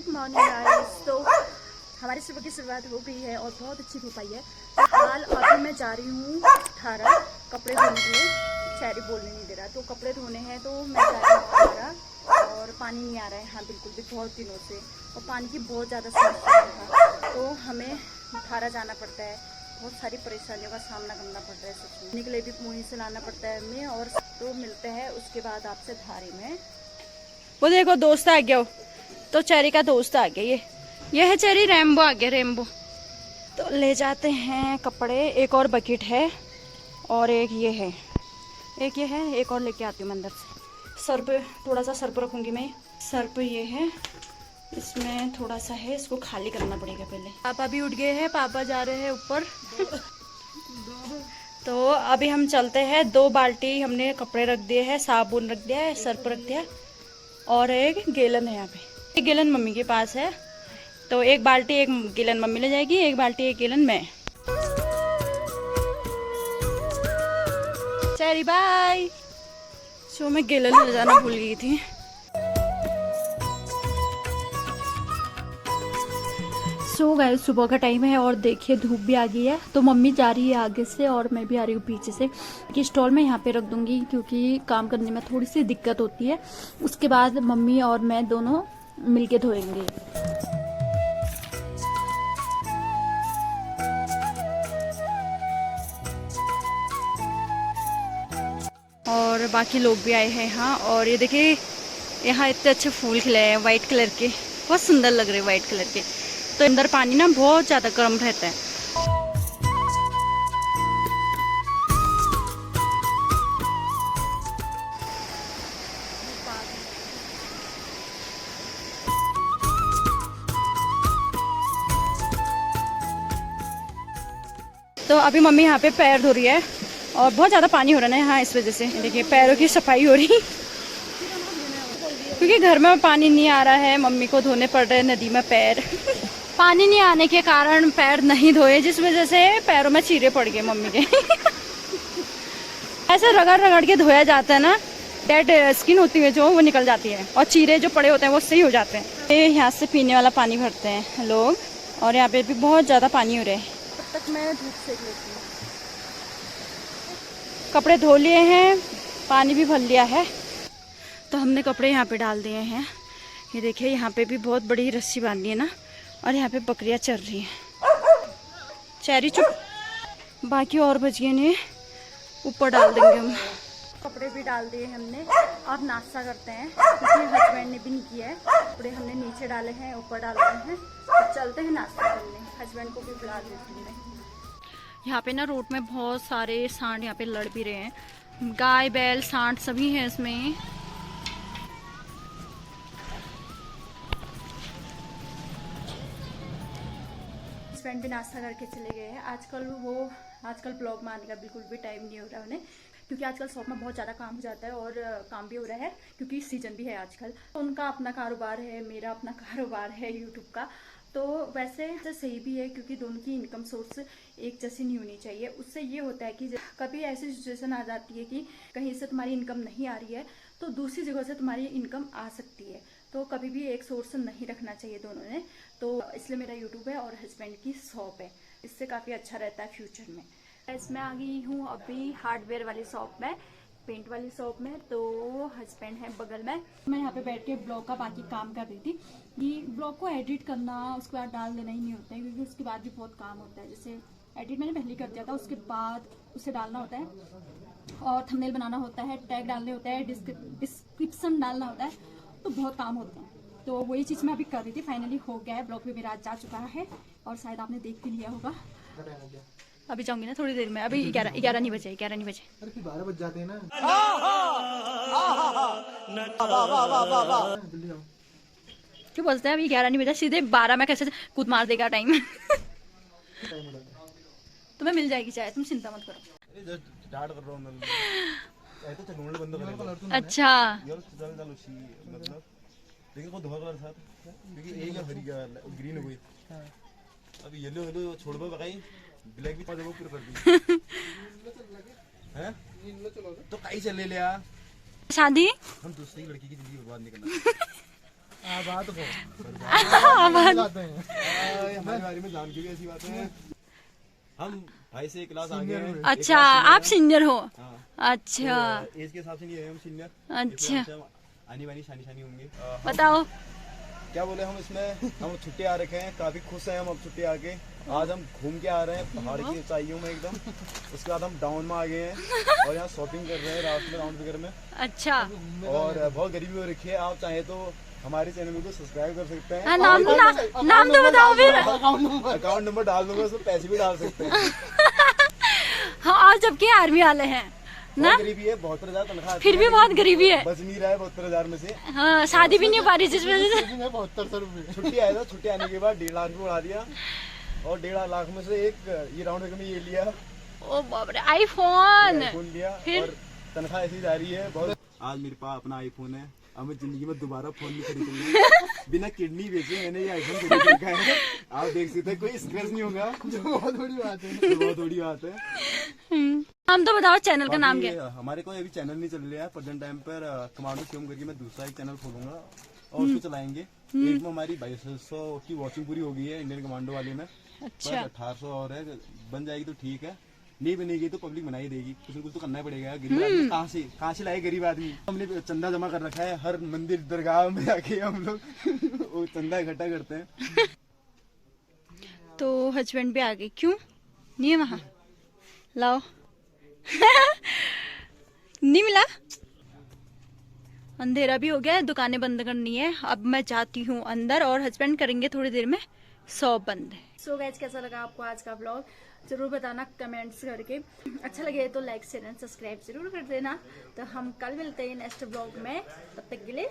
Good morning guys. तो हमारी सुबह की शुरुआत हो गई है और बहुत अच्छी धूप आई है। फिलहाल अभी मैं जा रही हूँ थारा कपड़े धोने के लिए। चेरी बोलने नहीं दे रहा, तो कपड़े धोने हैं तो मैं जा रही हूँ थारा। और पानी नहीं आ रहा है यहाँ बिल्कुल भी बहुत दिनों से, और पानी की बहुत ज़्यादा समस्या है, तो हमें थारा जाना पड़ता है। बहुत सारी परेशानियों का सामना करना पड़ रहा है सच में। निकले भी वहीं से लाना पड़ता है हमें। और तो मिलते हैं उसके बाद आपसे धारे में। वो देखो दोस्त आ गया हो, तो चेरी का दोस्त आ गया। ये है चेरी, रेम्बो आ गया, रेम्बो। तो ले जाते हैं कपड़े। एक और बकेट है और एक ये है, एक ये है, एक और लेके आती हूँ अंदर से। सर पे थोड़ा सा सर पे रखूंगी मैं। सर पे ये है, इसमें थोड़ा सा है, इसको खाली करना पड़ेगा पहले। पापा भी उठ गए हैं, पापा जा रहे हैं ऊपर। तो अभी हम चलते हैं। 2 बाल्टी हमने कपड़े रख दिए हैं, साबुन रख दिया है, सर पर रख दिया, और एक गैलन है यहाँ पे। एक गैलन मम्मी के पास है, तो एक बाल्टी एक गैलन मम्मी ले जाएगी, एक बाल्टी एक गैलन मैं। Cherry bye. सो मैं गैलन ले जाना भूल गई थी। सो गाइस सुबह का टाइम है और देखिए धूप भी आ गई है। तो मम्मी जा रही है आगे से और मैं भी आ रही हूँ पीछे से, कि स्टॉल में यहाँ पे रख दूंगी क्योंकि काम करने में थोड़ी सी दिक्कत होती है। उसके बाद मम्मी और मैं दोनों मिलके धोएंगे। और बाकी लोग भी आए हैं यहाँ। और ये देखिए यहाँ इतने अच्छे फूल खिले हैं वाइट कलर के, बहुत सुंदर लग रहे हैं वाइट कलर के। तो अंदर पानी ना बहुत ज्यादा गर्म रहता है। तो अभी मम्मी यहाँ पे पैर धो रही है और बहुत ज्यादा पानी हो रहा है ना यहाँ, इस वजह से देखिए पैरों की सफाई हो रही, क्योंकि घर में पानी नहीं आ रहा है। मम्मी को धोने पड़ रहे हैं नदी में पैर। पानी नहीं आने के कारण पैर नहीं धोए, जिस वजह से पैरों में चीरे पड़ गए मम्मी के। ऐसे रगड़ रगड़ के धोया जाता है ना, डेड स्किन होती है जो, वो निकल जाती है और चीरे जो पड़े होते हैं वो सही हो जाते हैं। ये यहाँ से पीने वाला पानी भरते हैं लोग, और यहाँ पे भी बहुत ज्यादा पानी हो रहा है। तब तक मैं धूप सेक लेती हूँ। कपड़े धो लिए हैं, पानी भी भर लिया है, तो हमने कपड़े यहाँ पे डाल दिए हैं। ये देखिए यहाँ पे भी बहुत बड़ी रस्सी बांधी है ना, और यहाँ पे बकरियाँ चल रही हैं। चेरी चुप। बाकी और बच्चियों ने ऊपर डाल देंगे हम। कपड़े भी डाल दिए हमने। अब नाश्ता करते हैं, क्योंकि हस्बैंड ने भी नहीं किया है। कपड़े हमने नीचे डाले हैं, ऊपर डाल रहे हैं। तो चलते हैं नाश्ता करने। हस्बैंड को भी बुला देती हूँ मैं। यहाँ पे ना रोड में बहुत सारे सांड यहाँ पे लड़ भी रहे हैं। गाय बैल सांड सभी हैं इसमें। हस्बैंड भी नाश्ता करके चले गए हैं। आजकल ब्लॉग में आने का बिल्कुल भी टाइम नहीं हो रहा है उन्हें, क्योंकि आजकल शॉप में बहुत ज़्यादा काम हो जाता है और काम भी हो रहा है, क्योंकि सीजन भी है आजकल। उनका अपना कारोबार है, मेरा अपना कारोबार है यूट्यूब का। तो वैसे सही भी है, क्योंकि दोनों की इनकम सोर्स एक जैसी नहीं होनी चाहिए। उससे ये होता है कि कभी ऐसी सिचुएशन आ जाती है कि कहीं से तुम्हारी इनकम नहीं आ रही है, तो दूसरी जगह से तुम्हारी इनकम आ सकती है। तो कभी भी एक सोर्स नहीं रखना चाहिए दोनों ने। तो इसलिए मेरा यूट्यूब है और हस्बैंड की शॉप है, इससे काफ़ी अच्छा रहता है फ्यूचर में। इसमें आ गई हूँ अभी हार्डवेयर वाली शॉप में, पेंट वाली शॉप में। तो हस्बैंड है बगल में। मैं यहाँ पे बैठ के ब्लॉग का बाकी काम कर रही थी। ये ब्लॉग को एडिट करना, उसके बाद डाल देना ही नहीं होता है, क्योंकि उसके बाद भी बहुत काम होता है। जैसे एडिट मैंने पहले कर दिया था, उसके बाद उसे डालना होता है, और थंबनेल बनाना होता है, टैग डालने होते हैं, डिस्क्रिप्शन डालना होता है, तो बहुत काम होते हैं। तो वही चीज़ मैं अभी कर रही थी। फाइनली हो गया है, ब्लॉग भी मेरा आज जा चुका है, और शायद आपने देख भी लिया होगा। अभी जाऊंगी ना थोड़ी देर में। अभी 11 नहीं बजे। 11 नहीं बजे, अरे फिर 12 बज जाते हैं ना। क्यों बोलते हैं अभी 11 नहीं बजे? सीधे 12 में कैसे कूद मार देगा टाइम। तुम्हें मिल जाएगी चाय, तुम चिंता मत करो। अच्छा अभी येलो छोड़ दो, ब्लैक भी पूरा कर दी। हैं? तो कहीं से ले लिया शादी। हम दूसरी लड़की की जिंदगी बर्बाद नहीं करना। हमारे बारे में जान के भी ऐसी बातें हैं। हम भाई से एक क्लास आगे हैं। अच्छा, आप सीनियर हो? अच्छा, एज के हिसाब से नहीं है हम सीनियर। अच्छा, आनी बानी शानी शानी होंगे। बताओ। क्या बोले हम इसमें, हम छुट्टी आ रखे हैं, काफी खुश हैं हम अब छुट्टी आके। आज हम घूम के आ रहे हैं पहाड़ की ऊंचाइयों में एकदम। उसके बाद हम डाउन में आ गए हैं और यहाँ शॉपिंग कर रहे हैं रात में राउंड फिगर में। अच्छा, और बहुत गरीबी हो रखी है। आप चाहे तो हमारे चैनल को सब्सक्राइब कर सकते हैं। हाँ, नाम तो बताओ फिर। अकाउंट नंबर डाल दूंगा, उसमें पैसे भी डाल सकते हैं। हाँ, और जबकि आर्मी वाले हैं ना, गरीबी है, 72,000 तनख्वाह। फिर भी बहुत गरीबी है। बच नहीं रहा है 72,000 में से। हाँ, शादी भी नहीं हो पा रही जिस वजह से। 7200 रुपये छुट्टी आया था। छुट्टी आने के बाद 1.5 लाख रुपये उड़ा दिया और 1.5 लाख में से एक ये राउंड फिगर में ये लिया, ओ बाप रे, आईफोन लिया। फिर? और तनख्वाह ऐसी जा रही है बहुत। आज मेरे पास अपना आईफोन है। अब मैं जिंदगी में दोबारा फोन नहीं खरीदूंगा। बिना किडनी बेचे मैंने ये आईफोन खरीद रखा है। आप देख सकते हैं, कोई स्क्रैच नहीं होगा, जो बहुत बड़ी बात है। बहुत बड़ी बात है। हम तो बताओ चैनल का नाम क्या है? हमारे को अभी चैनल नहीं चल रहा है प्रेजेंट टाइम पर। कमांडो शिवम करके मैं दूसरा एक चैनल खोलूंगा और उसको चलाएंगे। एक में हमारी 2200 की वॉचिंग पूरी हो गई है इंडियन कमांडो वाले में। अच्छा, 1800 और है, बन जाएगी तो ठीक है, नहीं बनेगी तो पब्लिक बनाई देगी। कुछ न कुछ तो करना ही पड़ेगा। गरीब आदमी कहाँ से लाए गरीब आदमी। हमने चंदा जमा कर रखा है, हर मंदिर दरगाह में जाके हम लोग वो चंदा इकट्ठा करते हैं। तो हस्बैंड भी आ गए, क्यों नहीं है वहाँ? लाओ। नहीं मिला? अंधेरा भी हो गया है, दुकानें बंद करनी है। अब मैं जाती हूँ अंदर और हस्बैंड करेंगे थोड़ी देर में शॉप बंद। सो गाइस, कैसा लगा आपको आज का व्लॉग जरूर बताना कमेंट्स करके। अच्छा लगे तो लाइक शेयर एंड सब्सक्राइब जरूर कर देना। तो हम कल मिलते हैं नेक्स्ट व्लॉग में, तब तक के लिए